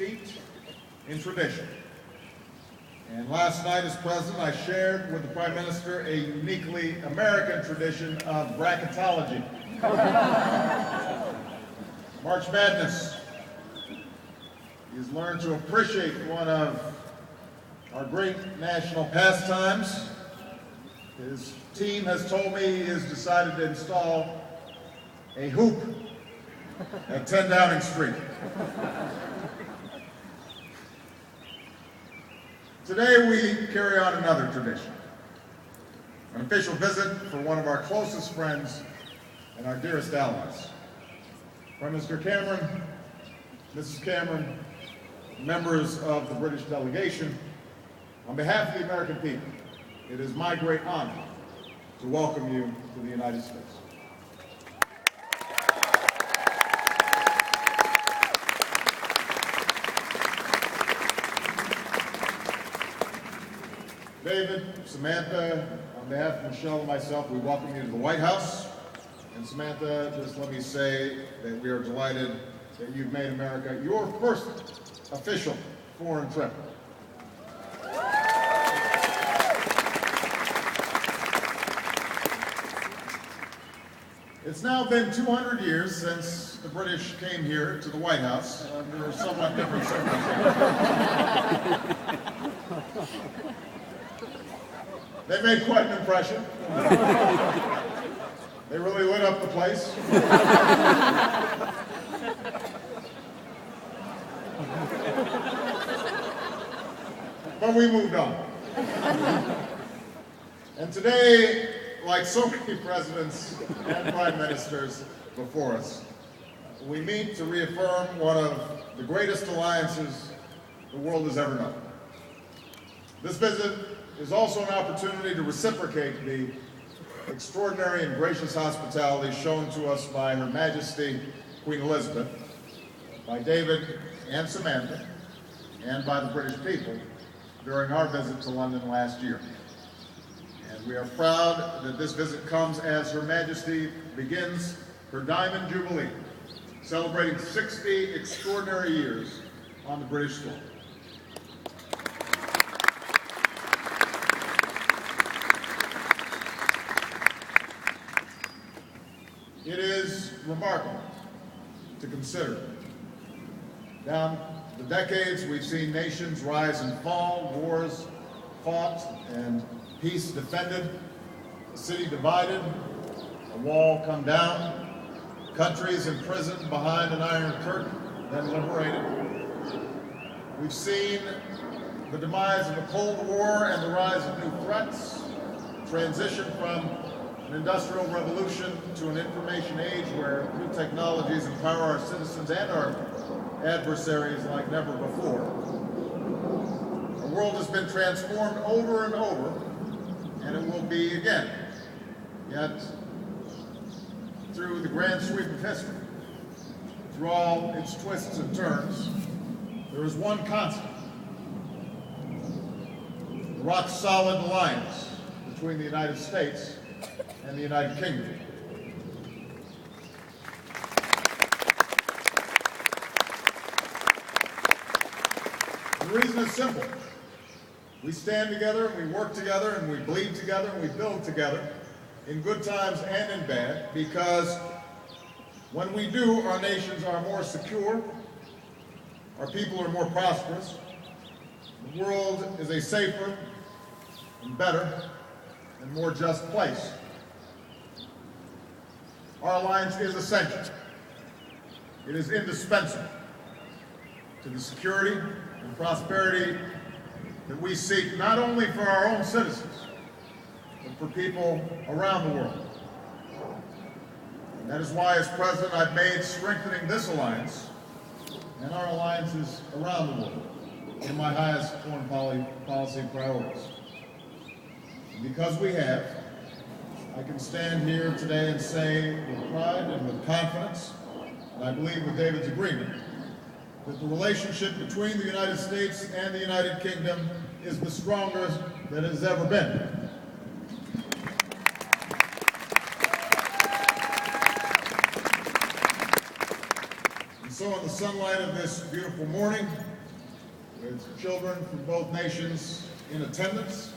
steeped in tradition. And last night as president, I shared with the Prime Minister a uniquely American tradition of bracketology. March Madness. He's learned to appreciate one of our great national pastimes. His team has told me he has decided to install a hoop at 10 Downing Street. Today we carry on another tradition, an official visit for one of our closest friends and our dearest allies. Prime Minister Cameron, Mrs. Cameron, members of the British delegation, on behalf of the American people, it is my great honor to welcome you to the United States. David, Samantha, on behalf of Michelle and myself, we welcome you to the White House. And Samantha, just let me say that we are delighted that you've made America your first official foreign trip. It's now been 200 years since the British came here to the White House under somewhat different circumstances. They made quite an impression. They really lit up the place. But we moved on. And today, like so many presidents and prime ministers before us, we meet to reaffirm one of the greatest alliances the world has ever known. This visit is also an opportunity to reciprocate the extraordinary and gracious hospitality shown to us by Her Majesty Queen Elizabeth, by David and Samantha, and by the British people during our visit to London last year. And we are proud that this visit comes as Her Majesty begins her Diamond Jubilee, celebrating 60 extraordinary years on the British throne. It is remarkable to consider. Down the decades, we've seen nations rise and fall, wars fought and peace defended, a city divided, a wall come down, countries imprisoned behind an iron curtain, then liberated. We've seen the demise of a Cold War and the rise of new threats, transition from an industrial revolution to an information age where new technologies empower our citizens and our adversaries like never before. Our world has been transformed over and over, and it will be again. Yet, through the grand sweep of history, through all its twists and turns, there is one constant: the rock-solid alliance between the United States and the United Kingdom. The reason is simple. We stand together, and we work together, and we bleed together, and we build together in good times and in bad, because when we do, our nations are more secure, our people are more prosperous, the world is a safer and better and more just place. Our alliance is essential. It is indispensable to the security and prosperity that we seek not only for our own citizens, but for people around the world. And that is why, as president, I've made strengthening this alliance and our alliances around the world one of my highest foreign policy priorities. And because we have, I can stand here today and say with pride and with confidence, and I believe with David's agreement, that the relationship between the United States and the United Kingdom is the strongest that it has ever been. And so so in the sunlight of this beautiful morning, with children from both nations in attendance,